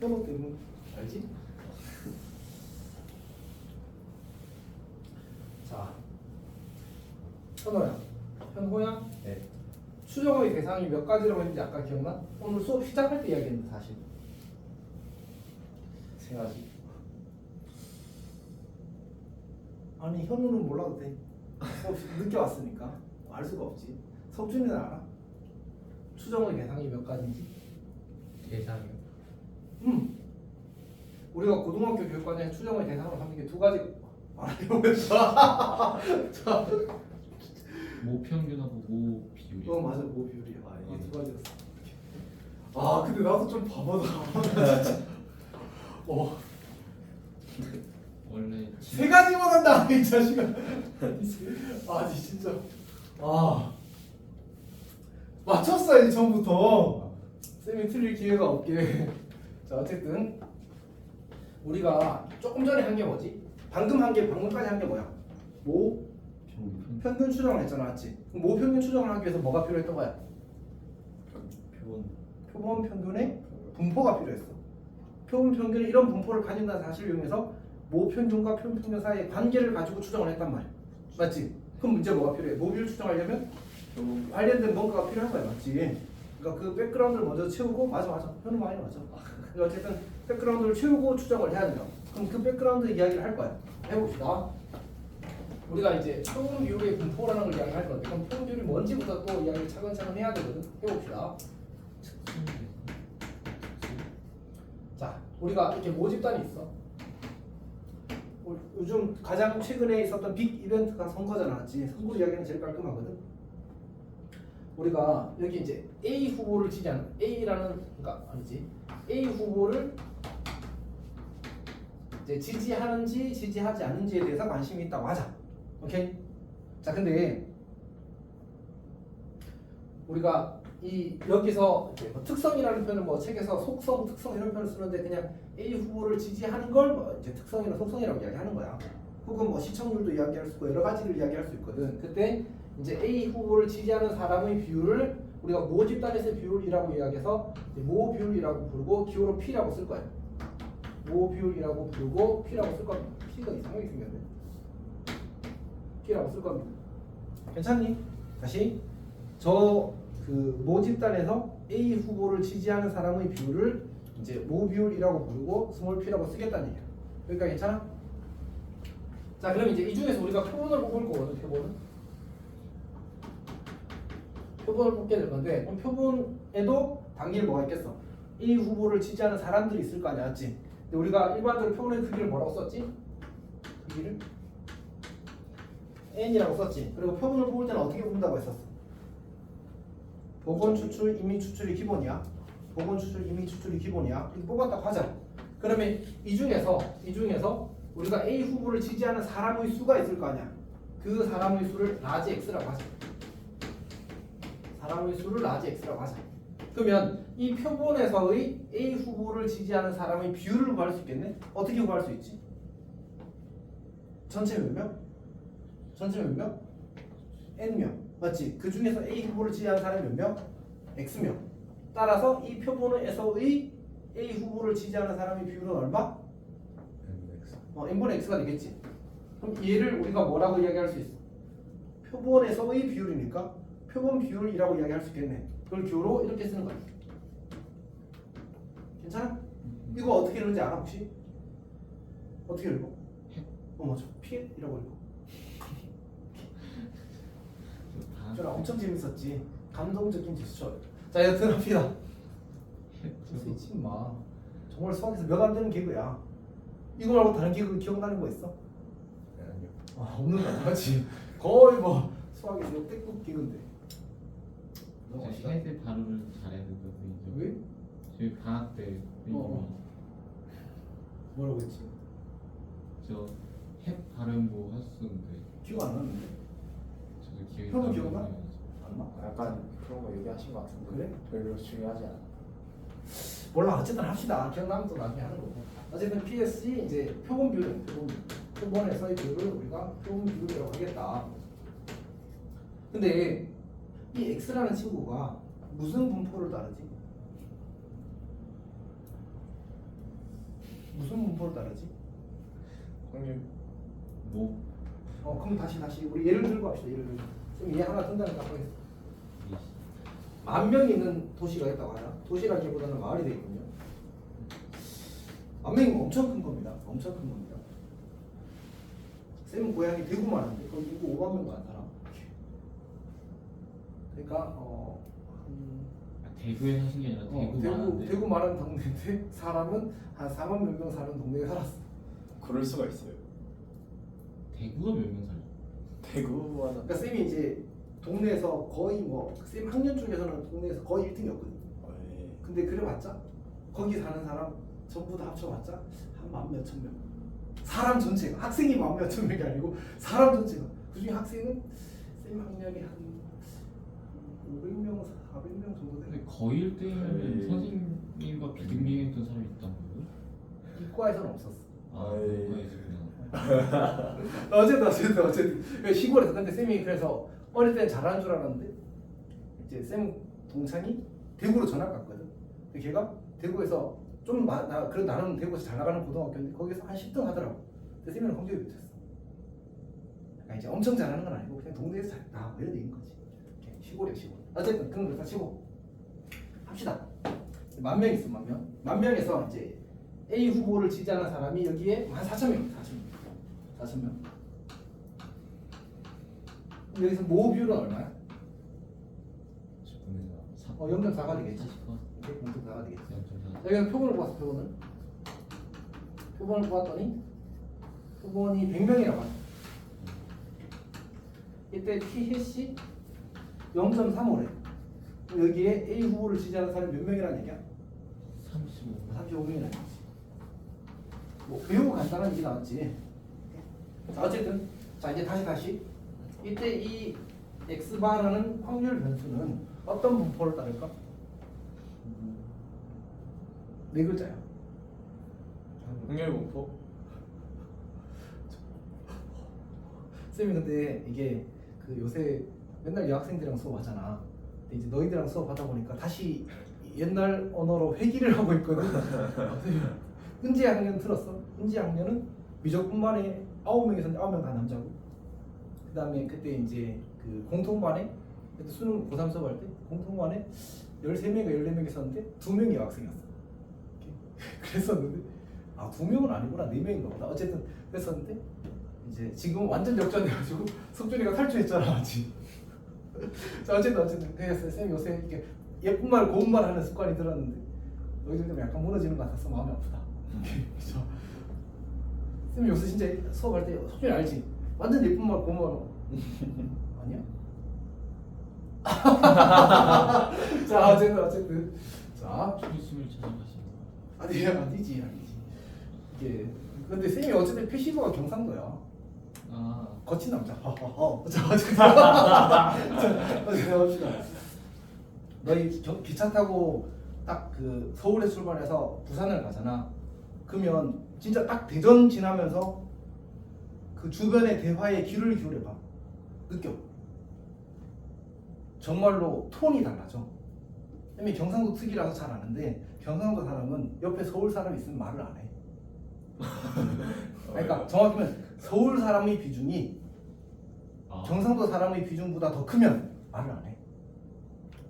현호 때문에 알지? 자, 현호야, 현호야. 네. 추정의 대상이 몇 가지라고 했는지 아까 기억나? 오늘 수업 시작할 때 이야기했는데 사실. 세 가지. 아니 현우는 몰라도 돼. 수업 늦게 왔으니까 알 수가 없지. 석준이는 알아? 추정의 대상이 몇 가지인지? 대상이요? 우리가 고등학교 교육과정에 추정의 대상으로 삼는 게 두 가지 알아요. 모평균하고 모비율. 맞아, 뭐 비율이야. 예. 두 가지였어. 아 근데 나도 좀 바보다. 진짜. 원래 세 가지만 한다 이 자식아. 아니 진짜. 맞췄어야지 처음부터. 쌤이 틀릴 기회가 없게. 자 어쨌든 우리가 조금 전에 한 게 뭐지? 방금까지 한 게 뭐야? 모 평균 추정을 했잖아, 맞지? 그럼 모 평균 추정을 하기 위해서 뭐가 필요했던 거야? 표본 평균의 분포가 필요했어. 표본 평균이 이런 분포를 가진다는 사실을 이용해서 모 평균과 표본 평균 사이의 관계를 가지고 추정을 했단 말이야, 맞지? 그럼 문제 뭐가 필요해? 모 비율 추정하려면 관련된 뭔가가 필요한 거야, 맞지? 그러니까 그 백그라운드를 먼저 채우고 맞아 현우 많이 맞아. 그러니까 어쨌든 백그라운드를 채우고 추정을 해야 된다. 그럼 그 백그라운드 이야기를 할 거야. 해봅시다. 우리가 이제 표본 비율의 분포라는 걸 이야기할 건데 그럼 표본 비율이 뭔지부터 또 이야기를 차근차근 해야 되거든. 해봅시다. 자, 우리가 이렇게 모집단이 있어. 요즘 가장 최근에 있었던 빅 이벤트가 선거잖아, 맞지? 선거 이야기는 제일 깔끔하거든. 우리가 여기 이제 A 후보를 지지하는 A라는 그러니까 아니지 A 후보를 이제 지지하는지 지지하지 않는지에 대해서 관심이 있다고 하자. 오케이? 자, 근데 우리가 이 여기서 이제 뭐 특성이라는 표현을 뭐 책에서 속성, 특성 이런 표현을 쓰는데 그냥 A 후보를 지지하는 걸 뭐 이제 특성이나 속성이라고 이야기하는 거야. 혹은 뭐 시청률도 이야기할 수 있고 여러 가지를 이야기할 수 있거든. 그때 이제 A 후보를 지지하는 사람의 비율을 우리가 모 집단에서의 비율이라고 이야기해서 모 비율이라고 부르고 기호로 P라고 쓸 거야. 모 비율이라고 부르고 P라고 쓸 겁니다. P가 이상하게 생겼네. P라고 쓸 겁니다. 괜찮니? 다시 저 그 모 집단에서 A 후보를 지지하는 사람의 비율을 이제 모 비율이라고 부르고 스몰 P라고 쓰겠다는 얘기야. 그러니까 괜찮아? 자, 그럼 이제 이 중에서 우리가 표본을 뽑을 거거든. 표본을 뽑게 될 건데 그럼 표본에도 단계를 뭐가 있겠어? A 후보를 지지하는 사람들이 있을 거 아니야, 맞지? 근데 우리가 일반적으로 표본의 크기를 뭐라고 썼지? 크기를 N이라고 썼지. 그리고 표본을 뽑을 때는 어떻게 뽑는다고 했었어? 복원 추출, 임의 추출이 기본이야. 복원 추출, 임의 추출이 기본이야. 이렇게 뽑았다고 하자. 그러면 이 중에서 우리가 A 후보를 지지하는 사람의 수가 있을 거 아니야. 그 사람의 수를 라지 X라고 하자. 사람의 수를 라지 X라고 하자. 그러면 이 표본에서의 A 후보를 지지하는 사람의 비율을 구할 수 있겠네? 어떻게 구할 수 있지? 전체 몇 명? 전체 몇 명? N명. 맞지? 그 중에서 A 후보를 지지하는 사람이 몇 명? X명. 따라서 이 표본에서의 A 후보를 지지하는 사람의 비율은 얼마? N분의 X가 되겠지. 그럼 얘를 우리가 뭐라고 이야기할 수 있어? 표본에서의 비율이니까 표본 비율이라고 이야기할 수 있겠네. 그걸 기호로 이렇게 쓰는 거야. 괜찮아? 이거 어떻게 읽는지 알아 혹시? 어떻게 읽어? 맞아. P이라고 읽어. 저는 엄청 재밌었지. 감동적인 제스처. 자, 여튼 합시다. 쓸수 있지 마. 정말 수학에서 몇 안 되는 개그야. 이거 말고 다른 개그 기억나는 거 있어? 아니요. 없는 거 같지. 거의 뭐 수학에서 역대급 개그인데. 세대 발음을 잘해야 된다고 왜? 저희 방학 때 뭐라고 했지? 저헵 발음 뭐 하셨었는데 기억 안 나는데. 저도 기억이 형은 안 기억나? 나요. 안 나? 약간 그런 거 얘기하신 것 같은데. 그래? 별로 중요하지 않아. 몰라, 어쨌든 합시다. 기억나면 또 나중에 하는 거고. 어쨌든 PSG 이제 표본 비율, 표본에서의 비율을 우리가 표본 비율이라고 하겠다. 근데 이 X라는 친구가 무슨 분포를 따르지? 무슨 분포를 따르지? 확률 뭐 그럼 다시 우리 예를 들고 합시다. 예를 들고. 지금 얘 하나 든다는 깜빡했어. 10,000명이 있는 도시가 있다고 하자. 도시라기보다는 마을이 되겠군요. 10,000명이면 엄청 큰 겁니다. 엄청 큰 겁니다. 쌤은 고향이 대구만 한데 거기 인구 5만 명도 안 살아. 그러니까 대구에 사신 게 아니라 대구 많은데. 대구 많은 동네인데 사람은 한 4만 몇 명 사는 동네에 살았어. 그럴 수가 있어요. 대구가 몇 명 살아? 대구와는 그러니까 쌤이 이제 동네에서 거의 쌤 학년 중에서는 동네에서 거의 1등이었거든. 근데 그래봤자 거기 사는 사람 전부 다 합쳐봤자 한 만 몇천 명. 사람 전체가 학생이 만 몇천 명이 아니고 사람 전체가. 그중에 학생은 쌤 학년이 한 500명, 400명 정도 되네. 근데 거의 1등이면 에이. 선생님과 비등비등했던 사람이 있단 거예요? 이과에서는 없었어. 이과에서 그냥 어쨌든 시골에서. 근데 쌤이 그래서 어릴 때는 잘하는 줄 알았는데 이제 쌤 동창이 대구로 전학 갔거든. 근데 걔가 대구에서 좀 그래도 나는 대구에서 잘 나가는 고등학교인데 거기서 한 10등 하더라고. 근데 쌤이랑 성적이 못했어. 그러니까 이제 엄청 잘하는 건 아니고 그냥 동네에서 잘나 이런 얘기인 거지. 시골이야 시골. 어쨌든 그런 걸 다 치고 합시다. 10,000명 있어. 10,000명. 10,000명에서 이제 A 후보를 지지하는 사람이 여기에 한 4,000명. 4,000명. 여기서 모 비율은 얼마야? 10분의 4 0.4가 되겠지. 40%? 0.4가 되겠지. 0.4. 여기서 표본을 보았어. 표본을 보았더니 표본이 100명이라고 하네. 이때 T 해시 0.35래. 여기에 A 후보를 지지하는 사람이 몇 명이라는 얘기야? 35. 35명이라는 얘기지. 매우 간단한 얘기 나왔지. 자, 어쨌든 자 이제 다시 이때 이 X바라는 확률 변수는 어떤 분포를 따를까? 네 글자야. 확률 분포? 쌤이 근데 이게 그 요새 맨날 여학생들이랑 수업하잖아. 근데 이제 너희들이랑 수업하다 보니까 다시 옛날 언어로 회귀를 하고 있거든. 은지 학년 들었어? 은지 학년은 미적분반에 9명에서 9명 다 남자고, 그 다음에 그때 이제 그 공통반에 그때 수능 고3 수업할 때 공통반에 13명인가 14명 있었는데 2명이 여학생이었어. 그랬었는데 2명은 아니구나, 4명인가 보다. 어쨌든 그랬었는데 이제 지금 완전 역전돼가지고 석준이가 탈주했잖아, 맞지? 자 어쨌든 그래서 쌤이 요새 이렇게 예쁜 말 고운 말 하는 습관이 들었는데 너희들 때문에 약간 무너지는 것 같아서 마음이 아프다. 그죠? 쌤이 요새 진짜 수업할 때 석준이 알지? 완전 예쁜 말 고운 말 아니야? 자 어쨌든 자 초이스를 찾아가시는 아니지 이게 근데 쌤이 어쨌든 표시도가 경상도야. 거친 남자. 자 어쨌든 합시다. 너희 기차 타고 딱 그 서울에 출발해서 부산을 가잖아. 그러면 진짜 딱 대전 지나면서 그 주변의 대화에 귀를 기울여봐. 느껴. 정말로 톤이 달라져. 이미 경상도 특이라서 잘 아는데 경상도 사람은 옆에 서울 사람이 있으면 말을 안 해. 그러니까 정확히는 서울 사람의 비중이 경상도 사람의 비중보다 더 크면 말을 안 해.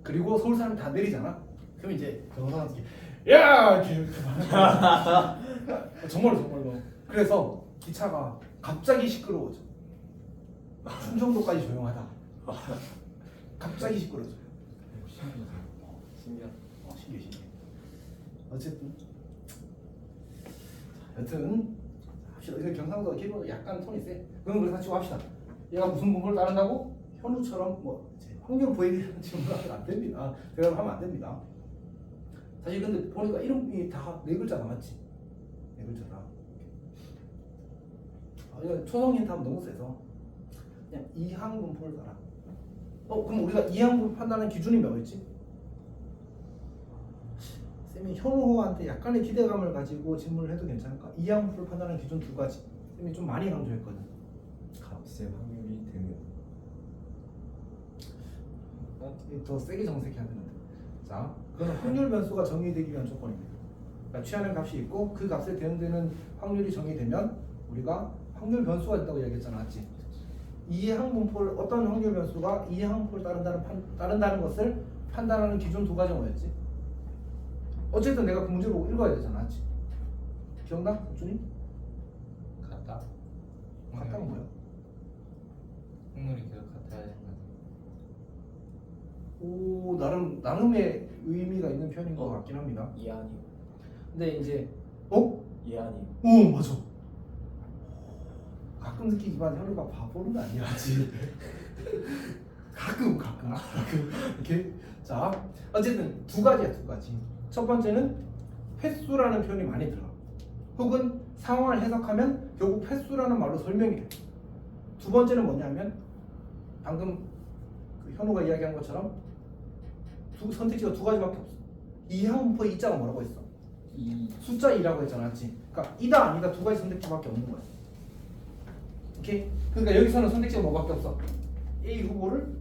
그리고 서울 사람이 다 내리잖아. 그럼 이제 경상도 사람이 야! 이렇게 말하는 거야. 정말로. 그래서 기차가 갑자기 시끄러워져. 충청도까지 조용하다. 갑자기 시끄러워져. 신기하다. 신기해. 어쨌든 여튼 합시다. 이거 경상도 기본 약간 톤이 세. 그럼 그래서 치고 합시다. 얘가 무슨 분포를 따른다고? 현우처럼 뭐 이제 확률 보이는 질문하면 안 됩니다. 대답을 하면 안 됩니다. 사실 근데 보니까 이름이 다 네 글자다, 맞지? 네 글자다. 이거 초성 힌트 하면 너무 세서 그냥 이항 분포를 따라. 그럼 우리가 이항 분포 판단하는 기준이 뭐였지? 쌤이 현우한테 약간의 기대감을 가지고 질문을 해도 괜찮을까? 이항 분포를 판단하는 기준 2가지. 쌤이 좀 많이 강조했거든. 값의 확률이 되면 더 세게 정색해야 되는데. 자, 그건 확률 변수가 정의되기 위한 조건입니다. 그러니까 취하는 값이 있고 그 값에 대응되는 확률이 정의되면 우리가 확률 변수가 있다고 얘기했잖아, 맞지? 이 항분포를 어떤 확률 변수가 이 항분포를 따른다는 것을 판단하는 기준 두 가지가 뭐였지? 어쨌든 내가 그 문제 보고 읽어야 되잖아, 맞지? 기억나, 복준이? 같다. 같다는 뭐야? 확률이 계속 같아야 된다. 오, 나름의 의미가 있는 표현인 것 같긴 합니다. 이해하니. 근데 이제 이해하니. 오, 맞아. 가끔 느끼지만 현우가 바보는 아니야지. 가끔 이렇게. 자, 어쨌든 두 가지야, 두 가지. 첫 번째는 횟수라는 표현이 많이 들어. 혹은 상황을 해석하면 결국 횟수라는 말로 설명이 돼. 두 번째는 뭐냐면 방금 그 현우가 이야기한 것처럼 선택지가 두 가지밖에 없어. 이 항분포의 이자가 뭐라고 했어? 숫자 2라고 했잖아, 맞지? 그러니까 이다 아니다 두 가지 선택지밖에 없는 거야. 오케이? 그러니까 여기서는 선택지가 뭐밖에 없어? A 후보를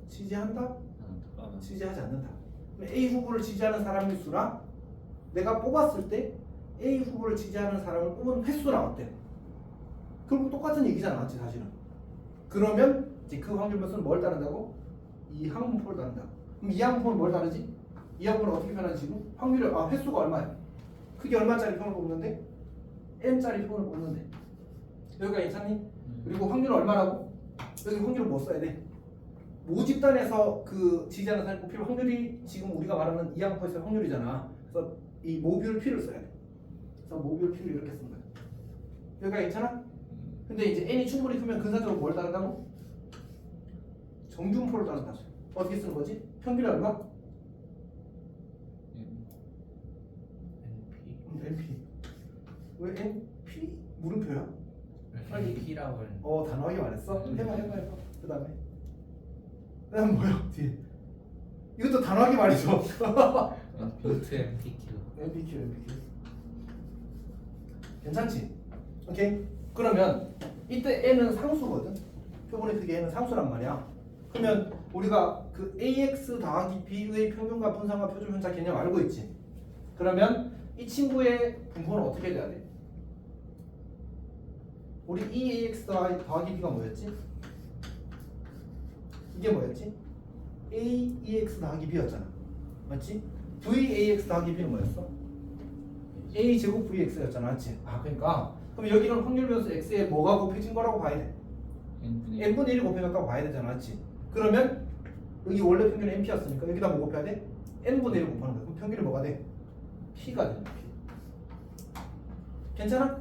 지지한다? 지지하지 않는다. 그럼 A 후보를 지지하는 사람의 수랑 내가 뽑았을 때 A 후보를 지지하는 사람을 뽑은 횟수랑 어때? 결국 똑같은 얘기잖아, 맞지 사실은. 그러면 이제 그 확률 변수는 뭘 따른다고? 이 항분포를 따른다. 그럼 이 항분포는 뭘 따르지? 이 항분포를 어떻게 표현하지 지금? 확률을 횟수가 얼마야? 그게 얼마짜리 표현을 뽑는데? n짜리 표현을 뽑는데. 여기가 괜찮니? 그리고 확률은 얼마라고? 여기 확률을 뭐 써야 돼? 모집단에서 그 지지하는 사람이 뽑힐 확률이 지금 우리가 말하는 이 항분포에서의 확률이잖아. 그래서 이 모듈 P를 써야 돼. 그래서 모듈 P를 이렇게 쓴 거야. 여기가 괜찮아? 근데 이제 n이 충분히 크면 근사적으로 뭘 따른다고? 정균포를 따른다고. 어떻게 쓰는 거지? 평균이 얼마? NP. 왜 NP? 물음표야? 빨리 P라고 했는데. 단호하게 말했어? 해봐. 그 다음 뭐야? 뒤에. 이것도 단호하게 말해줘. 비트 MPQ. MPQ. 괜찮지? 오케이? 그러면 이때 n은 상수거든. 표본의 크기 n은 상수란 말이야. 그러면 우리가 그 ax 더하기 b의 평균과 분산과 표준 편차 개념 알고 있지? 그러면 이 친구의 분포는 어떻게 돼야 돼? 우리 EAX 더하기 B가 뭐였지? 이게 뭐였지? AEX 더하기 B였잖아, 맞지? VAX 더하기 B는 뭐였어? A 제곱 VX였잖아, 맞지? 그러니까 그럼 여기는 확률 변수 X에 뭐가 곱해진 거라고 봐야 돼? n분의 1이 곱해졌다고 봐야 되잖아, 맞지? 그러면 여기 원래 평균은 NP였으니까 여기다 뭐 곱해야 돼? n분의 1을 곱하는 거야. 그럼 평균이 뭐가 돼? P가 되는 거야. 괜찮아?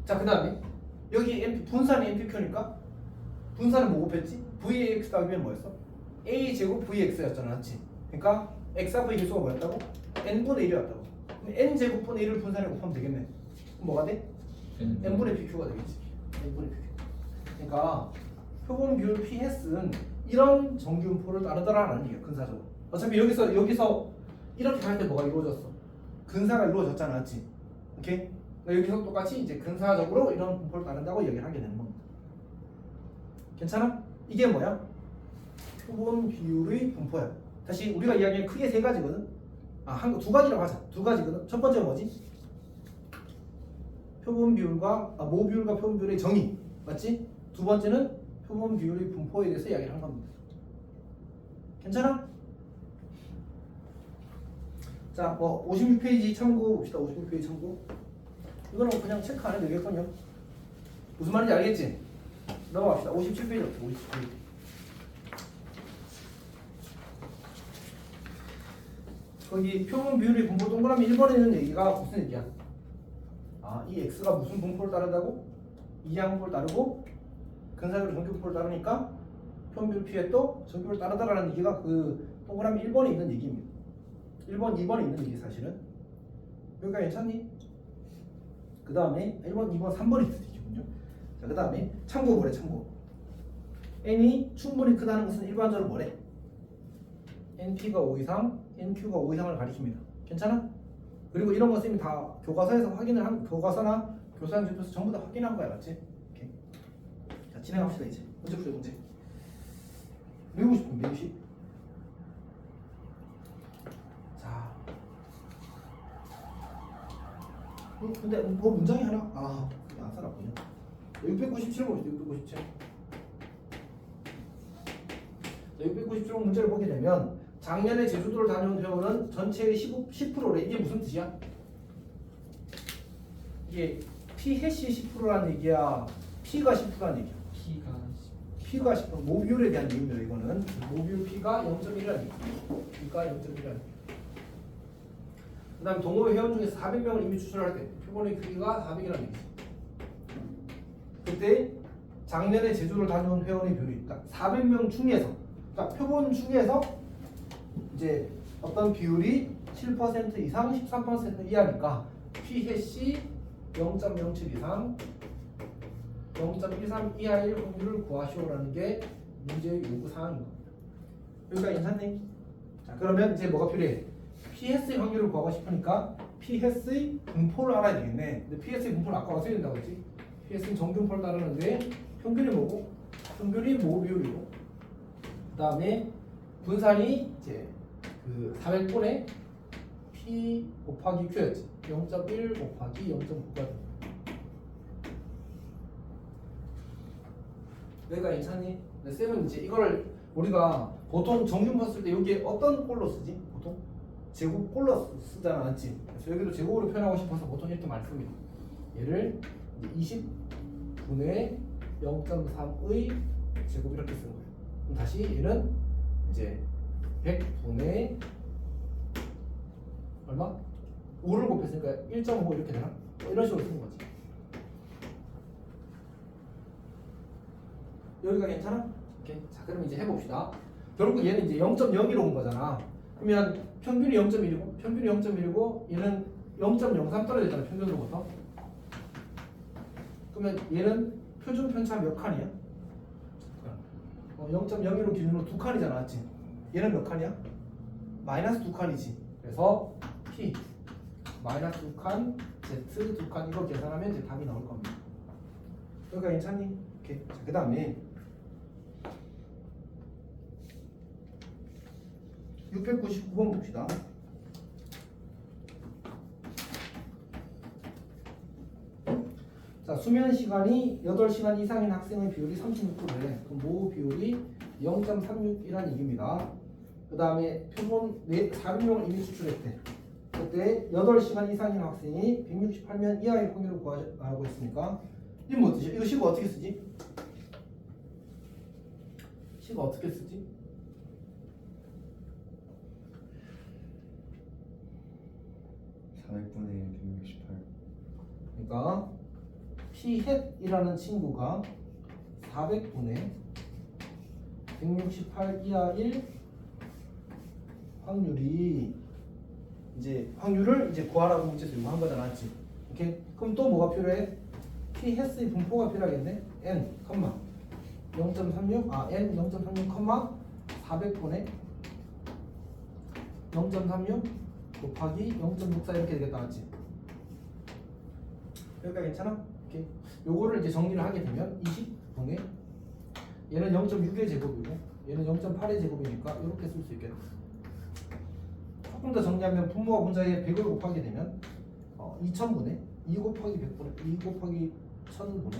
자, 그 다음에 여기 분산이 NPQ니까 분산은 뭐 곱했지? VAX 더하기면 뭐였어? A 제곱 VX였잖아, 맞지? 그러니까 X하고 일수가 뭐였다고? n분의 1이었다고. 그럼 n 제곱분의 1을 분산에 곱하면 되겠네. 그럼 뭐가 돼? n분의 PQ가 되겠지. n분의 PQ. 그러니까 표본 비율 PS는 이런 정균포를 따르더라라는 얘기야, 근사적으로. 어차피 여기서 이렇게 할 때 뭐가 이루어졌어? 근사가 이루어졌잖아, 맞지? 오케이? 여기서 똑같이 이제 근사적으로 이런 분포를 따른다고 얘기를 하게 되는 겁니다. 괜찮아? 이게 뭐야? 표본 비율의 분포야. 다시 우리가 이야기한 크게 세 가지거든. 두 가지라고 하자. 두 가지거든. 첫 번째는 뭐지? 표본 비율과 모 비율과 표본 비율의 정의, 맞지? 두 번째는 표본 비율의 분포에 대해서 이야기를 한 겁니다. 괜찮아? 자, 뭐 56페이지 참고 봅시다. 56페이지 참고. 이거는 그냥 체크 안 해도 되겠군요. 무슨 말인지 알겠지? 넘어갑시다. 57페이지부터 57페이지. 거기 표본 비율의 분포 동그라미 1번에 있는 얘기가 무슨 얘기야? 이 x가 무슨 분포를 따른다고? 이 항분포를 따르고 근사적으로 정규분포를 따르니까 표본 비율 p에 또 정규를 따르다라는 얘기가 그 동그라미 1번에 있는 얘기입니다. 1번, 2번에 있는 얘기 사실은. 여기가 괜찮니? 그 다음에 1번, 2번, 3번이 있는 얘기군요. 자, 그 다음에 참고 뭐래, 참고. n이 충분히 크다는 것은 일반적으로 뭐래? np가 5 이상, nq가 5 이상을 가리킵니다. 괜찮아? 그리고 이런 거 쌤이 다 교과서에서 교과서나 교사형 지도에서 전부 다 확인한 거야, 맞지? 오케이. 자, 진행합시다 이제. 문제 풀어요, 문제. 외우고 싶은 매우시. 자, 근데 뭐 문장이 하나? 안 살았군요. 697 봅시다. 697. 697번 문제를 보게 되면 작년에 제주도를 다녀온 회원은 전체의 10%래. 이게 무슨 뜻이야? 이게 P 해시 10%라는 얘기야? P가 10%라는 얘기야? P가 10% 모듈에 대한 얘기입니다. 이거는 모듈 P가 0.1이라는 얘기. P가 0.1이라는 얘기. 그 다음에 동호회 회원 중에서 400명을 이미 추천할 때 표본의 크기가 400이라는 얘기지. 그때 작년에 제주도를 다녀온 회원의 비율이 있다. 400명 중에서, 그러니까 표본 중에서 이제 어떤 비율이 7% 이상 13% 이하니까 P 해시 0.07 이상 0.13 이하의 확률을 구하시오라는 게 문제의 요구 사항인 겁니다. 여기가 괜찮네? 자, 그러면 이제 뭐가 필요해? PS의 확률을 구하고 싶으니까 PS의 분포를 알아야 되겠네. 근데 PS의 분포를 아까 어떻게 된다고 했지? PS는 정균포를 따르는데 평균이 뭐고? 평균이 모비율이고 그 다음에 분산이 이제 그 400분의 P 곱하기 Q였지. 0.1 곱하기 0.9가 됩니다. 여기가 괜찮니? 네, 쌤은 이제 이걸 우리가 보통 정균포 쓸 때 여기에 어떤 꼴로 쓰지? 보통? 제곱 꼴로 쓰잖아, 맞지? 그래서 여기도 제곱으로 표현하고 싶어서 보통 이렇게 많이 씁니다. 얘를 20분의 0.3의 제곱 이렇게 쓰는 거예요. 그럼 다시 얘는 이제 100분의 얼마? 5를 곱했으니까 1.5 이렇게 되나? 이런 식으로 쓰는 거지. 여기가 괜찮아? 오케이. 자, 그럼 이제 해봅시다. 결국 얘는 이제 0.01로 온 거잖아. 그러면 평균이 0.1이고, 평균이 0.1이고, 얘는 0.03 떨어졌잖아, 평균으로부터. 그러면 얘는 표준 편차 몇 칸이야? 0.01로 기준으로 2칸이잖아, 맞지? 얘는 몇 칸이야? 마이너스 2칸이지. 그래서 P 마이너스 2칸, Z 2칸 이거 계산하면 이제 답이 나올 겁니다. 여기가 괜찮니? 오케이. 자, 그 다음에 699번 봅시다. 자, 수면 시간이 8시간 이상인 학생의 비율이 36%래. 그럼 모 비율이 0.36이라는 얘기입니다. 그 다음에 표본 400명을 이미 추출했대. 그때 8시간 이상인 학생이 168명 이하의 확률을 구하라고 했으니까 이거 뭐 뜻이야? 이거 식을 어떻게 쓰지? 식을 어떻게 쓰지? 그러니까 P햇이라는 친구가 400분의 168 이하일 확률이 이제 확률을 이제 구하라고 문제에서 요구한 거잖아, 맞지? 오케이. 그럼 또 뭐가 필요해? P햇의 분포가 필요하겠네. n, 0.36, n 0.36, 400분의 0.36 곱하기 0.64 이렇게 되겠다, 맞지? 여기가 괜찮아? 오케이. 요거를 이제 정리를 하게 되면 20분의 얘는 0.6의 제곱이고 얘는 0.8의 제곱이니까 이렇게 쓸 수 있겠다. 조금 더 정리하면 분모와 분자에 100을 곱하게 되면 2000분의 2 곱하기 100분의 2 곱하기 1000분의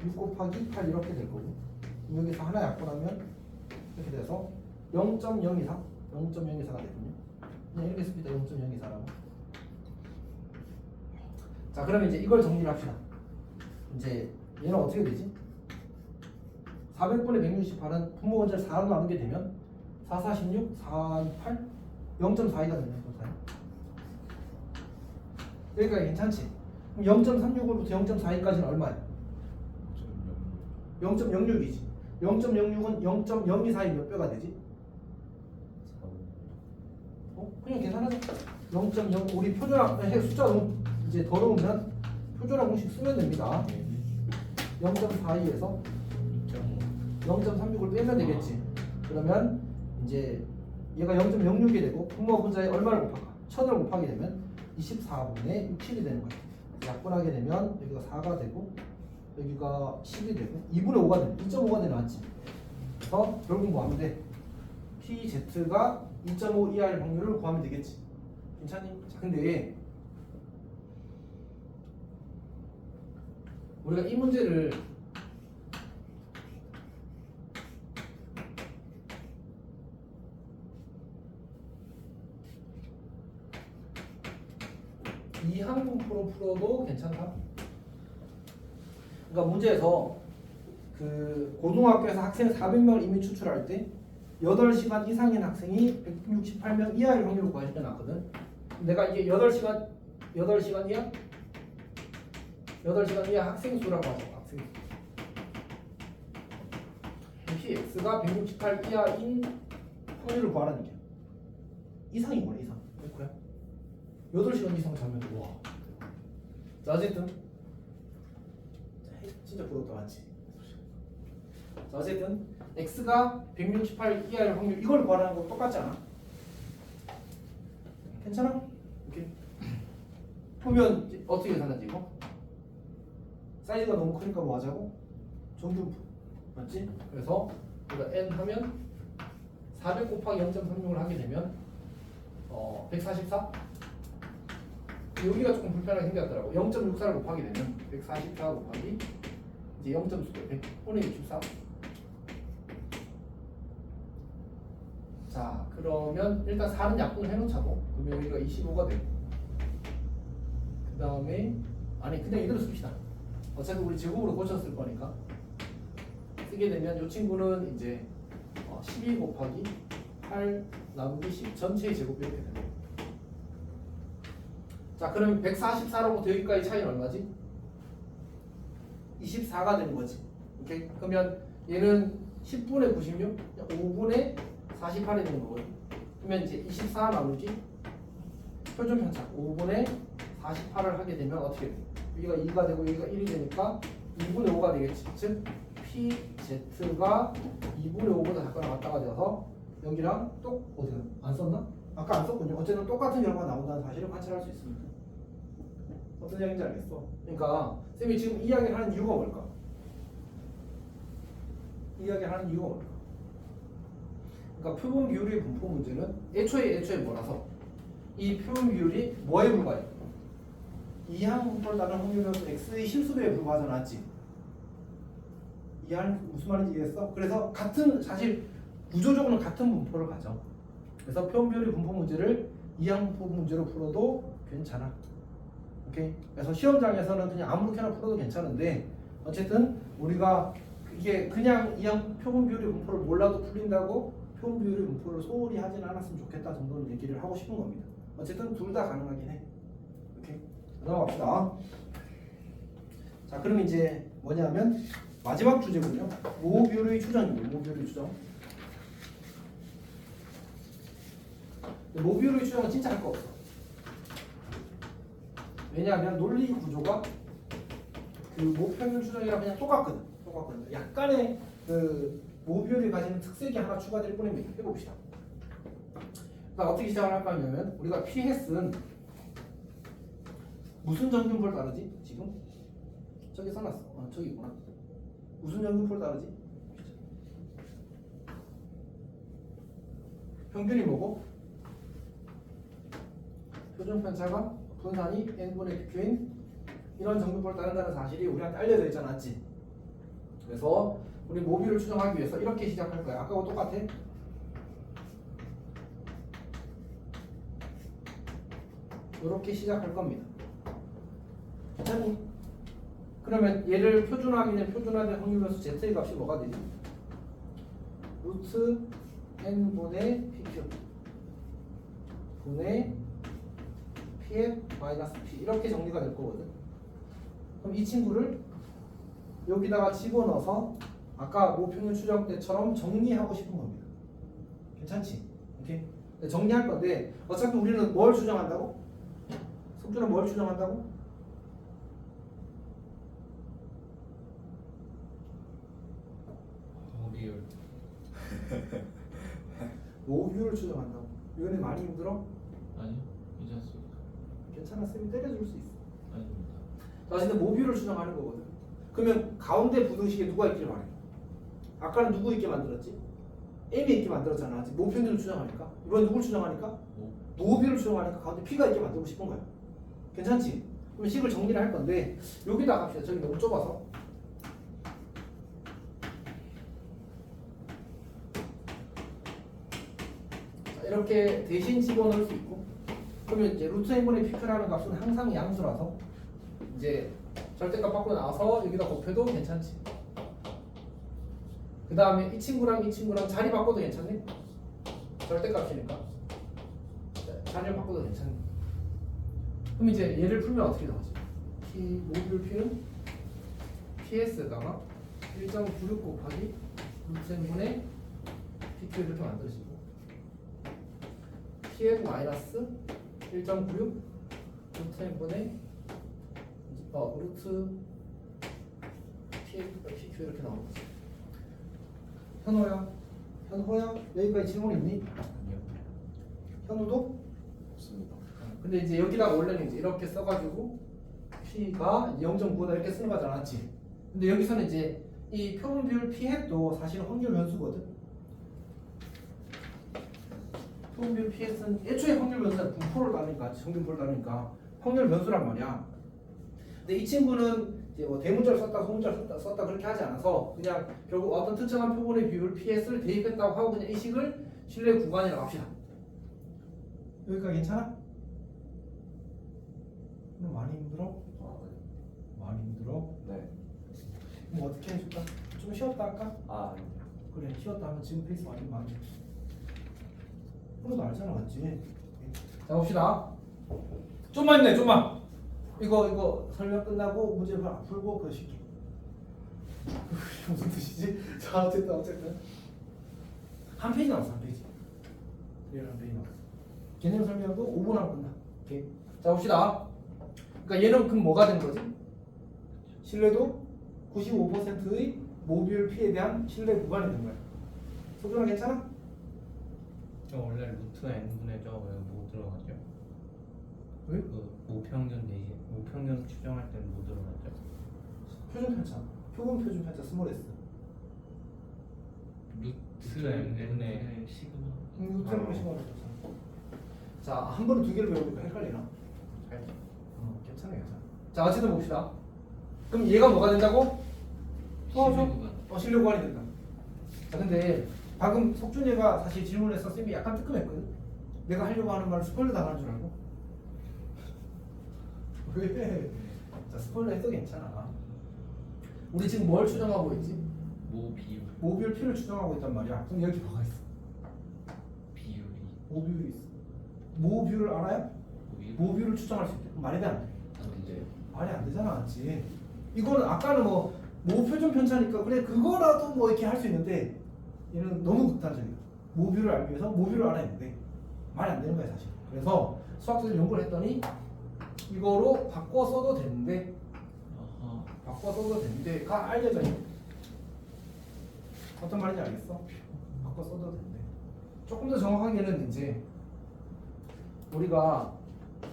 6 곱하기 8 이렇게 될 거고 여기서 하나 약분하면 이렇게 돼서 0.024 0.024가 되거든요. 그냥 이렇게 씁니다. 0.024라고. 자, 그러면 이제 이걸 정리를 합시다. 이제 얘는 어떻게 되지? 400분의 168은 분모 원자를 4로 나누게 되면 4, 4, 16, 4, 8, 0.42가 되는 거잖아요. 여기가 괜찮지? 그럼 0.36으로부터 0.42까지는 얼마야? 0.06이지. 0.06은 0.024의 몇 배가 되지? 그냥 계산하자. 0.0 우리 표준화 숫자 너무 이제 더러우면 표준화 공식 쓰면 됩니다. 0.42에서 0.36을 빼면 되겠지. 그러면 이제 얘가 0.06이 되고 분모와 분자에 얼마를 곱할까? 1000을 곱하게 되면 24분의 67이 되는 거야. 약분하게 되면 여기가 4가 되고 여기가 10이 되고 2분의 5가 되는 2.5가 되는 맞지? 그래서 결국 뭐 하면 돼? PZ가 2.5 이하의 확률을 구하면 되겠지. 괜찮니? 자, 근데 우리가 이 문제를 이항분포로 풀어도 괜찮다. 그러니까 문제에서 그 고등학교에서 학생 400명을 이미 추출할 때 8시간 이상인 학생이 168명 이하일 확률을 구하실 때 나왔거든. 내가 이게 8시간 이하? 8시간 이하 학생 수라고 하죠. 학생 수. PX가 168 이하인 확률을 구하라는 게 이상인 거네. 이상. 그래? 8시간 이상 자면 와. 자 어쨌든 진짜 부럽다 맞지? 자 어쨌든 x가 168 이하일 확률 이걸 구하라는 거 똑같지 않아? 괜찮아? 오케이. 그러면 이제 어떻게 계산하지 이거? 사이즈가 너무 크니까 뭐 하자고? 정분포 맞지? 그래서 우리가 n 하면 400 곱하기 0.36을 하게 되면 144? 여기가 조금 불편하게 생겼더라고. 0.64를 곱하게 되면 144 곱하기 이제 0.100분의 64. 자 그러면 일단 4는 약분을 해놓자고. 그러면 여기가 25가 되고 그 다음에 아니 그냥 이대로 씁시다. 어차피 우리 제곱으로 고쳤을 거니까 쓰게 되면 이 친구는 이제 12 곱하기 8 나누기 10 전체의 제곱 이렇게 되고. 자 그러면 144로부터 여기까지 차이는 얼마지? 24가 되는 거지. 오케이? 그러면 얘는 10분의 96, 5분의 48이 되는 거거든. 그러면 이제 24 나누기 표준 편차 5분의 48을 하게 되면 어떻게 돼? 여기가 2가 되고 여기가 1이 되니까 2분의 5가 되겠지. 즉 PZ가 2분의 5보다 작거나 같다가 되어서 여기랑 또 어디가 안 썼나? 아까 안 썼군요. 어쨌든 똑같은 결과가 나온다는 사실을 관찰할 수 있습니다. 어떤 이야기인지 알겠어? 그러니까 쌤이 지금 이 이야기를 하는 이유가 뭘까? 이 이야기를 하는 이유가 뭘까? 그러니까 표본 비율의 분포 문제는 애초에 뭐라서 이 표본 비율이 뭐에 불과해? 이항 분포를 따른 확률은 x의 실수배에 불과하지 않았지? 이해하는 무슨 말인지 이해했어? 그래서 같은 사실 구조적으로는 같은 분포를 가져. 그래서 표본 비율의 분포 문제를 이항 분포 문제로 풀어도 괜찮아. 오케이. 그래서 시험장에서는 그냥 아무렇게나 풀어도 괜찮은데 어쨌든 우리가 이게 그냥 이항 표본 비율의 분포를 몰라도 풀린다고 표본 비율의 분포를 소홀히 하진 않았으면 좋겠다 정도는 얘기를 하고 싶은 겁니다. 어쨌든 둘 다 가능하긴 해. 오케이. 넘어갑시다. 자, 그럼 이제 뭐냐면 마지막 주제군요. 모비율의 추정입니다. 모비율의 추정. 모비율의 추정은 진짜 할 거 없어. 왜냐하면 논리 구조가 그 모평균 추정이랑 그냥 똑같거든. 약간의 그 모비율이 가지는 특색이 하나 추가될 뿐입니다. 해봅시다. 그러니까 어떻게 시작을 할까 하면 우리가 p햇은 무슨 정균포를 따르지? 지금? 저기 써놨어. 저기 있구나. 무슨 정균포를 따르지? 평균이 뭐고? 표준 편차가 분산이 n분의 q인 이런 정균포를 따른다는 사실이 우리한테 알려져 있지 않았지? 그래서 우리 모비율을 추정하기 위해서 이렇게 시작할 거야. 아까와 똑같아? 이렇게 시작할 겁니다. 괜찮니? 그러면 얘를 표준화하기는 표준화된 확률변수 z의 값이 뭐가 되지? 루트 n분의 pq 분의 pf 마이너스 p 이렇게 정리가 될 거거든. 그럼 이 친구를 여기다가 집어넣어서 아까 모평균 추정 때처럼 정리하고 싶은 겁니다. 괜찮지? 오케이? 정리할 건데 어차피 우리는 뭘 추정한다고? 석준은 뭘 추정한다고? 모비율. 모비율을 추정한다고. 이거는 많이 힘들어? 아니 괜찮습니다. 괜찮아, 쌤이 때려줄 수 있어. 아닙니다. 자, 어쨌든 모비율을 추정하는 거거든. 그러면 가운데 부등식에 누가 있길 바래? 아까는 누구 있게 만들었지? M이 있게 만들었잖아. 모평균을 추정하니까. 이번엔 누굴 추정하니까? 모비율을 추정하니까 가운데 P가 있게 만들고 싶은 거야. 괜찮지? 그럼 식을 정리를 할 건데 여기다 갑시다. 저기 너무 좁아서. 자, 이렇게 대신 집어넣을 수 있고 그러면 이제 루트 n분의 pq라는 값은 항상 양수라서 이제 절대값 밖으로 나와서 여기다 곱해도 괜찮지. 그 다음에 이 친구랑 자리 바꿔도 괜찮네. 절대값이니까 자리를 바꿔도 괜찮네. 그럼 이제 얘를 풀면 어떻게 나오지? 모듈 P는 PS에다가 1.96 곱하기 루트 n분의 PQ 이렇게 만들어지고 PF 마이너스 1.96 루트 n분의 루트 PQ 이렇게 나오는 거지. 현호야 여기까지 질문 있니? 아니요. 현우도? 없습니다. 근데 이제 여기다가 원래는 이제 이렇게 써가지고 P가 0.9다 이렇게 쓰는 거지 않았지? 근데 여기서는 이제 이 표본 비율 P hat도 사실 확률 변수거든. 표본 비율 P hat은 애초에 확률 변수는 분포를 따르니까 정분포를 따르니까 확률 변수란 말이야. 근데 이 친구는 이제 뭐 대문자를 썼다 소문자를 썼다 그렇게 하지 않아서 그냥 결국 어떤 특정한 표본의 비율 PS를 대입했다고 하고 그냥 이 식을 실내 구간이라고 합시다. 여기까지 괜찮아? 그럼 많이 힘들어? 많이 힘들어? 네. 뭐 어떻게 해줄까? 좀 쉬었다 할까? 아, 아니요. 그래 쉬었다 하면 지금 페이스 많이 많이 그래도 알잖아 맞지? 자 봅시다. 좀만 힘내 좀만. 이거 설명 끝나고 문제 풀고 그거 쉽게. 무슨 뜻이지? 자 어쨌든 한 페이지 남았어 한 페이지. 한 페이지 남았어. 개념 설명도 5분 하면 끝나. 오케이. 자 봅시다. 그러니까 얘는 그럼 뭐가 된 거지? 신뢰도 95%의 모듈 P에 대한 신뢰 구간이 된 거야. 소준아 괜찮아? 저 원래 루트가 n분의 저왜못 들어가죠? 왜? 그 우평균 대신 우평균 추정할 때는 못 들어가죠? 표준 편차. 표준 편차 스몰 S. 루트 n분의 시그마. 루트는 시간 없었잖아. 자, 한 번에 두 개를 배우니까 헷갈리나? 괜찮아. 자, 어쨌든 봅시다. 그럼 얘가 뭐가 된다고? 신뢰 구간이 된다. 자, 근데 방금 석준이가 사실 질문해서 쌤이 약간 뜨끔했거든. 내가 하려고 하는 말 스포일러 당하는 줄 알고. 왜? 자, 스포일러 해도 괜찮아. 우리 지금 뭘 추정하고 있지? 모비율. 모듈 P를 추정하고 있단 말이야. 그럼 여기 뭐가 있어? 비율이. 모듈이 있어. 모듈을 알아요? 모듈을 추정할 수 있대. 그럼 말이 돼 안 돼? 안 돼요. 말이 안 되잖아, 맞지? 이거는 아까는 뭐 모표준 편차니까 그래 그거라도 뭐 이렇게 할 수 있는데 얘는 너무 극단적이야. 모듈을 알기 위해서 모듈을 알아야 되는데 말이 안 되는 거야 사실. 그래서 수학자들 연구를 했더니 이거로 바꿔 써도 되는데 아하. 바꿔 써도 되는데가 알려져 있네. 어떤 말인지 알겠어? 바꿔 써도 되는데 조금 더 정확하게는 이제 우리가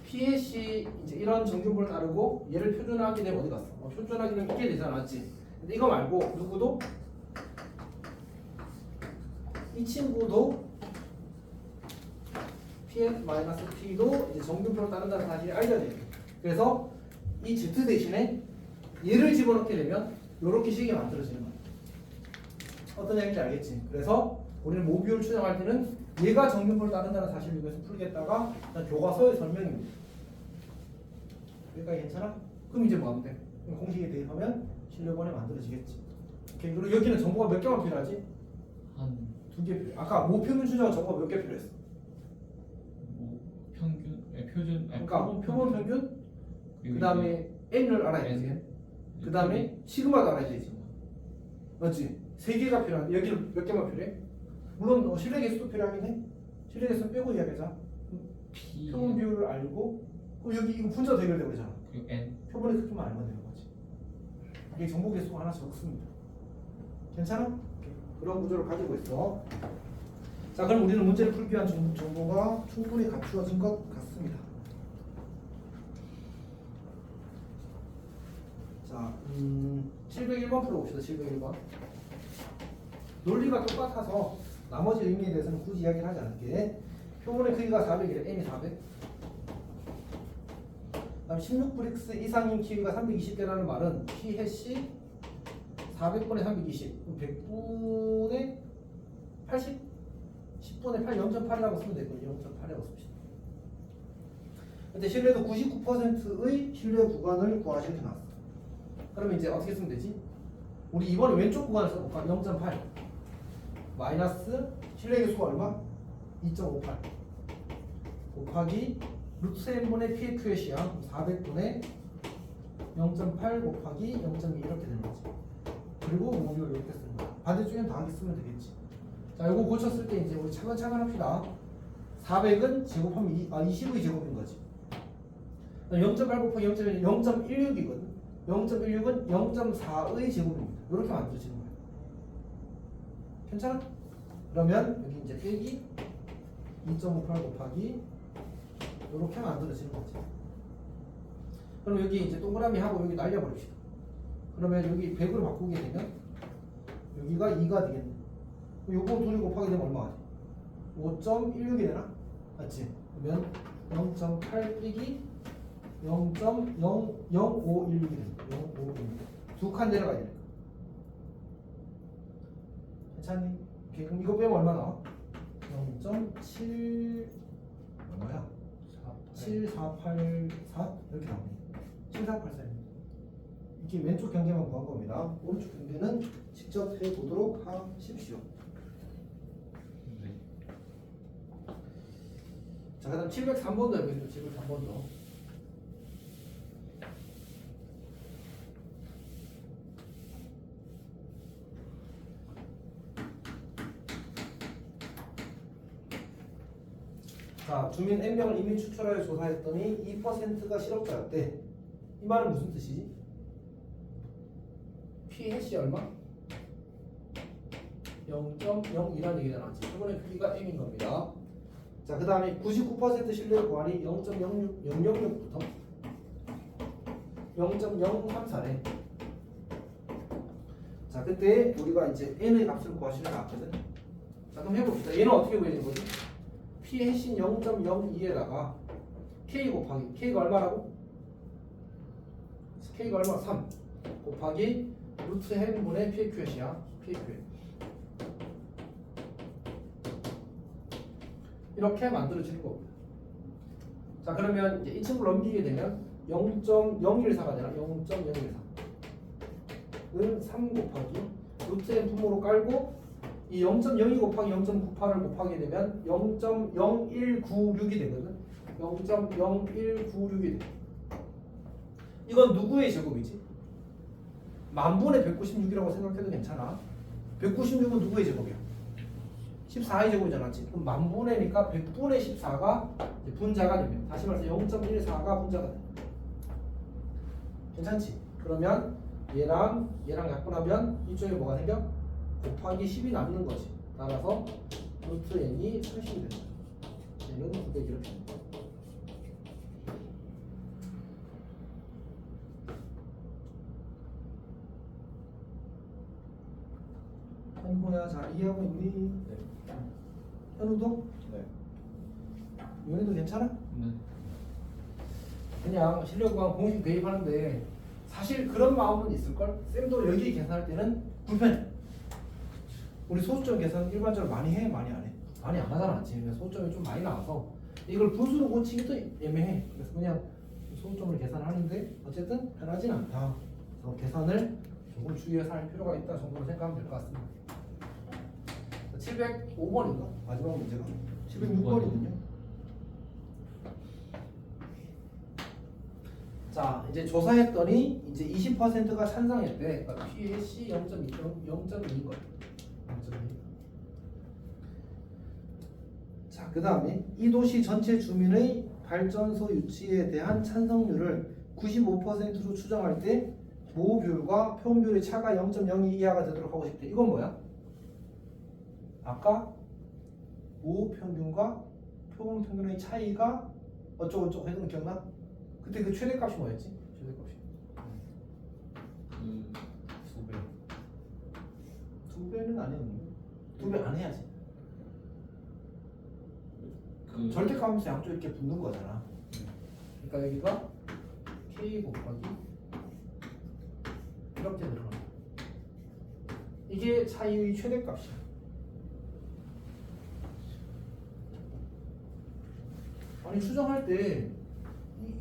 PSC 이제 이런 정규분을 따르고 얘를 표준하게 되면 어디 갔어? 표준하게 되면 이게 되잖아, 맞지? 근데 이거 말고 누구도 이 친구도 PS-P도 이제 정규표를 따른다는 사실이 알려져 있어요. 그래서 이 Z 대신에 얘를 집어넣게 되면 이렇게 식이 만들어지는 거야. 어떤 얘기인지 알겠지? 그래서 우리는 모듈 추정할 때는 얘가 정규표를 따른다는 사실을 위해서 풀겠다가 교과서의 설명입니다. 여기까지 괜찮아? 그럼 이제 뭐 하면 돼? 공식에 대입하면 신뢰권이 만들어지겠지. 오케이. 그리고 여기는 정보가 몇 개만 필요하지? 한 두 개 필요해. 아까 모평균 추정 정보가 몇 개 필요했어? 평균 표준 그러니까 표본 평균 그리고 그 다음에 n을 알아야 되지. N. 그 다음에 시그마도 알아야 되지. 맞지? 세 개가 필요한데 여기는 몇 개만 필요해? 물론 실내 개수도 필요하긴 해. 실내 개수 빼고 이야기하자. P 표본 비율을 알고 그럼 여기 이거 분자 대결되고 있잖아. 그리고 N. 표본의 크기만 알면 되는 거지. 이게 정보 개수가 하나 적습니다. 괜찮아? 오케이. 그런 구조를 가지고 있어. 자, 그럼 우리는 문제를 풀기 위한 정보가 충분히 갖추어진 것 같습니다. 자, 701번 풀어봅시다. 701번. 논리가 똑같아서 나머지 의미에 대해서는 굳이 이야기를 하지 않을게. 표본의 크기가 400이래. n이 400. 그다음 16브릭스 이상인 키위가 320개라는 말은 키 해시 400분의 320, 100분의 80, 10분의 8, 0.8이라고 쓰면 되거든요. 0.8이라고 씁시다. 근데 신뢰도 99%의 신뢰 구간을 구하시면 이렇게 나왔어. 그러면 이제 어떻게 쓰면 되지? 우리 이번에 왼쪽 구간을 써볼까? 0.8 마이너스 신뢰 계수가 얼마? 2.58 곱하기 루트 n분의 pq의 400분의 0.8 곱하기 0.2 이렇게 되는 거지. 그리고 모듈 이렇게 쓰는 거야. 반대쪽엔 더하기 쓰면 되겠지. 자, 이거 고쳤을 때 이제 우리 차근차근 합시다. 400은 제곱하면 20의 제곱인 거지. 0.8 곱하기 0.1은 0.16이거든. 0.16은 0.4의 제곱입니다. 이렇게 만들어지는 거예요. 괜찮아? 그러면 여기 이제 빼기 2.58 곱하기 이렇게 만들어지는 거지. 그럼 여기 이제 동그라미 하고 여기 날려버립시다. 그러면 여기 100으로 바꾸게 되면 여기가 2가 되겠네. 요거 둘이 곱하게 되면 얼마가 돼? 5.16이 되나? 맞지? 그러면 0.8 빼기 0.00516이 됩니다. 0.516. 두 칸 내려가야 되니까. 괜찮니? 오케이, 그럼 이거 빼면 얼마 나와? 0.7 얼마야? 7484 이렇게 나오네. 7484입니다. 이게 왼쪽 경계만 구한 겁니다. 오른쪽 경계는 직접 해보도록 하십시오. 네. 자, 그다음 703번도 해보겠습니다. 703번도. 자, 주민 N명을 이미 추출하여 조사했더니 2%가 실업자였대. 이 말은 무슨 뜻이지? P 해시 얼마? 0.02라는 얘기가 나왔지. 이번에 P가 M인 겁니다. 자, 그 다음에 99% 신뢰 구간이 0.006부터 0.034래. 자, 그때 우리가 이제 N의 값을 구하시면 나왔거든. 자, 그럼 해봅시다. 얘는 어떻게 구해지는 거지? P 해신 0.02에다가 K 곱하기 K가 얼마라고? K가 얼마? 3 곱하기 루트 n분의 PQ이야. PQ 이렇게 만들어지는 겁니다. 자, 그러면 이제 이 친구를 넘기게 되면 0.014가 되나? 0.014는 3 곱하기 루트 n 분모로 깔고 이 0.02 곱하기 0.98을 곱하게 되면 0.0196이 되거든. 0.0196이 돼. 이건 누구의 제곱이지? 만분의 196이라고 생각해도 괜찮아. 196은 누구의 제곱이야? 14의 제곱이잖아. 그럼 만분의니까 100분의 14가 분자가 됩니다. 다시 말해서 0.14가 분자가 돼. 괜찮지? 그러면 얘랑 약분하면 이쪽에 뭐가 생겨? 곱하기 10이 남는 거지. 따라서 루트 n이 30이 된다. 얘는 900 이렇게 됩니다. 현우야, 잘 이해하고 있니? 네. 현우도? 네. 윤희도 괜찮아? 네. 그냥 실력과 공식 대입하는데 사실 그런 마음은 있을걸? 쌤도 여기 계산할 때는 불편해. 우리 소수점 계산 일반적으로 많이 해? 많이 안 해? 많이 안 하잖아. 지금 소수점이 좀 많이 나와서 이걸 분수로 고치기도 애매해. 그래서 그냥 소수점을 계산하는데 어쨌든 편하진 않다. 그래서 계산을 조금 주의해서 할 필요가 있다 정도로 생각하면 될 것 같습니다. 705번인가? 마지막 문제가 706번이거든요. 자, 이제 조사했더니 이제 20%가 찬성했대. 그러니까 PAC 0.2인 거예요. 0.2. 자, 그 다음에 이 도시 전체 주민의 발전소 유치에 대한 찬성률을 95%로 추정할 때 모비율과 표본비율의 차가 0.02 이하가 되도록 하고 싶대. 이건 뭐야? 아까 모평균과 표본평균의 차이가 어쩌고저쩌고 했던 거 기억나? 그때 그 최대값이 뭐였지? 최대값이 2배. 2배는 아니었는데 2배 안 해야지. 그 절대값하면서 양쪽 이렇게 붙는 거잖아. 그러니까 여기가 K 곱하기 이렇게 늘어나. 이게 차이의 최대값이야. 아니 추정할 때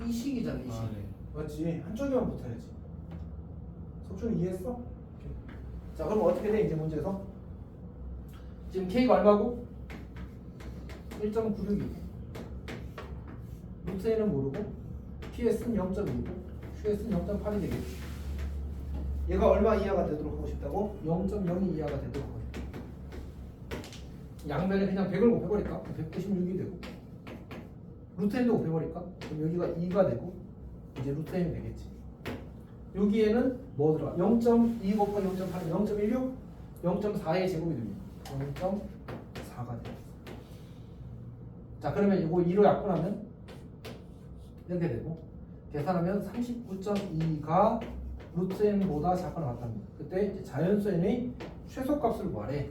이 식이잖아, 이 식. 아, 네. 맞지? 한쪽에만 붙어야지. 석준이 이해했어? 오케이. 자, 그럼 어떻게 돼? 이제 문제에서 지금 K가 얼마고? 1.96이고 루트 A는 모르고 PS는 0.2고 QS는 0.8이 되겠지. 얘가 얼마 이하가 되도록 하고 싶다고? 0.02 이하가 되도록 하고 싶다. 양변에 그냥 100을 곱해버릴까? 196이 되고 루트 N도 곱해버릴까? 그럼 여기가 2가 되고 이제 루트 N이 되겠지. 여기에는 뭐더라? 0.2 곱하기 0.8은 0.16? 0.4의 제곱이 됩니다. 0.4가 돼요. 자, 그러면 이거 2로 약분하면 이렇게 되고 계산하면 39.2가 루트 n보다 작거나 같답니다. 그때 이제 자연수 n의 최소값을 구하래.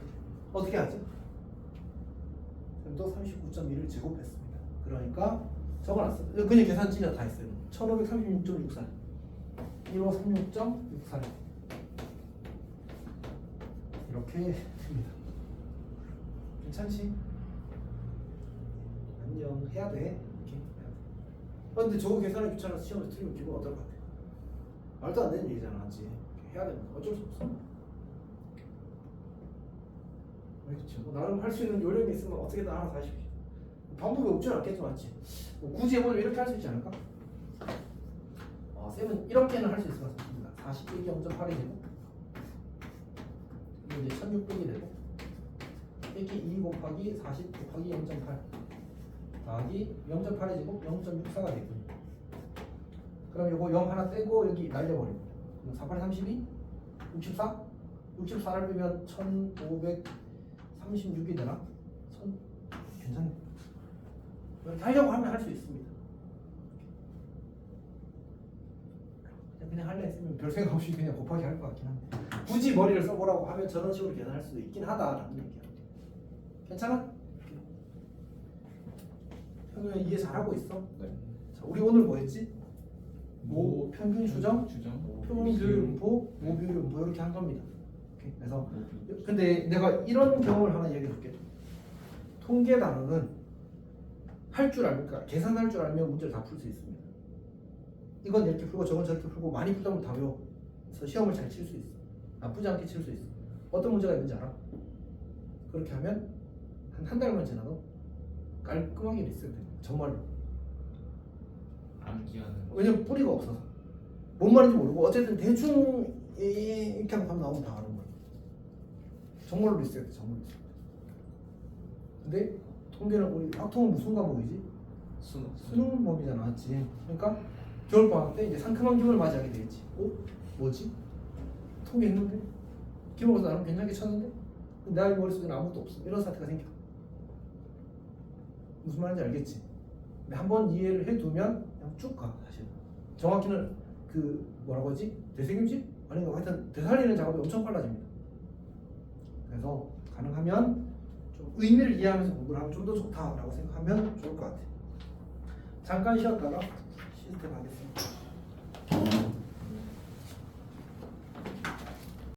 어떻게 하지? 그럼 또 39.2를 제곱했습니다. 그러니까 적어놨어. 그냥 계산 진짜 다 했어요. 1536.64 1536.64 이렇게 됩니다. 괜찮지? 안녕. 해야 돼. 이렇게 해야 돼. 근데 저거 계산하기 귀찮아서 시험에서 틀리면 기분 어떨 것 같아? 말도 안 되는 얘기잖아, 맞지? 해야 되는 거 어쩔 수 없어. 그렇죠. 뭐 나름 할 수 있는 요령이 있으면 어떻게든 알아서 하십시오. 방법이 없진 않겠지, 맞지? 뭐 굳이 해보면 이렇게 할 수 있지 않을까? 쌤은 이렇게는 할 수 있을 것 같습니다. 40 빼기 0.8이 되고 그리고 이제 1600이 되고 빼기 2 곱하기 40 곱하기 0.8 더하기 0.8의 제곱 0.64가 되군요. 그럼 이거 0 하나 떼고 여기 날려버리고 그럼 48에 32? 64? 64를 빼면 1536이 되나? 괜찮네. 이렇게 하려고 하면 할 수 있습니다. 그냥 할래 했으면 별 생각 없이 그냥 곱하기 할 것 같긴 한데 굳이 머리를 써보라고 하면 저런 식으로 계산할 수도 있긴 하다라는 얘기야. 괜찮아? 현우야 이해 잘하고 있어? 네. 자, 우리 오늘 뭐 했지? 모 평균 수정, 주정. 평균율분포, 모비율분포 이렇게 한 겁니다. 오케이. 그래서 근데 내가 이런 경험을 하나 얘기해 줄게. 통계 단어는 할 줄 알니까 계산할 줄 알면 문제를 다 풀 수 있습니다. 이건 이렇게 풀고 저건 저렇게 풀고 많이 풀다 보면 다 외워. 그래서 시험을 잘 칠 수 있어. 나쁘지 않게 칠 수 있어. 어떤 문제가 있는지 알아? 그렇게 하면 한 달만 지나도 깔끔하게 리셋돼요. 정말로. 암기하는 거. 왜냐면 뿌리가 없어서. 뭔 말인지 모르고 어쨌든 대충 이렇게 하면 나오면 다 아는 거야. 정말로 리셋돼. 정말로 리셋돼. 근데 통계는 우리 학통은 무슨 과목이지? 수능 범위잖아, 맞지? 그러니까 겨울방학 때 이제 상큼한 기분을 맞이하게 되겠지. 뭐지? 통계했는데? 기본고사 나름 괜찮게 쳤는데? 내 머릿속에는 아무것도 없어. 이런 사태가 생겨. 무슨 말인지 알겠지? 근데 한번 이해를 해두면 그냥 쭉 가, 사실. 정확히는 그 뭐라고 하지? 되새김질? 아닌가? 하여튼 되살리는 작업이 엄청 빨라집니다. 그래서 가능하면 좀 의미를 이해하면서 공부를 하면 좀 더 좋다라고 생각하면 좋을 것 같아요. 잠깐 쉬었다가 시스템 하겠습니다.